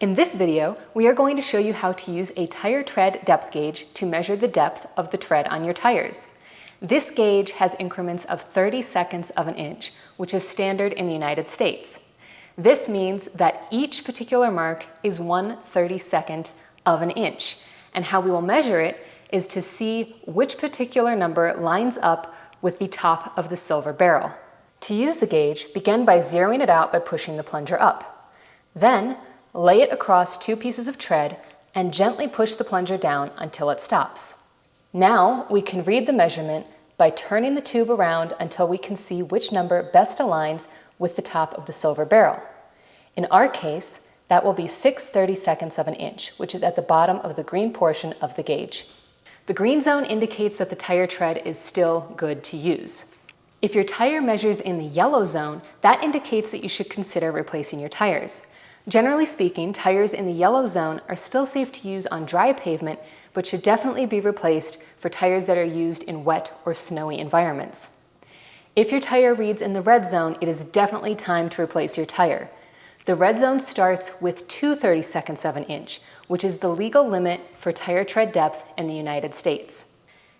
In this video, we are going to show you how to use a tire tread depth gauge to measure the depth of the tread on your tires. This gauge has increments of 30 seconds of an inch, which is standard in the United States. This means that each particular mark is 1/32nd of an inch, and how we will measure it is to see which particular number lines up with the top of the silver barrel. To use the gauge, begin by zeroing it out by pushing the plunger up. Then, lay it across two pieces of tread and gently push the plunger down until it stops. Now we can read the measurement by turning the tube around until we can see which number best aligns with the top of the silver barrel. In our case, that will be 6/32 of an inch, which is at the bottom of the green portion of the gauge. The green zone indicates that the tire tread is still good to use. If your tire measures in the yellow zone, that indicates that you should consider replacing your tires. Generally speaking, tires in the yellow zone are still safe to use on dry pavement, but should definitely be replaced for tires that are used in wet or snowy environments. If your tire reads in the red zone, it is definitely time to replace your tire. The red zone starts with 2/32 of an inch, which is the legal limit for tire tread depth in the United States.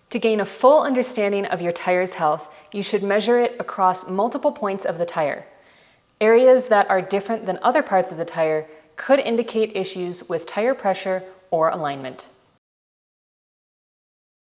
To gain a full understanding of your tire's health, you should measure it across multiple points of the tire. Areas that are different than other parts of the tire could indicate issues with tire pressure or alignment.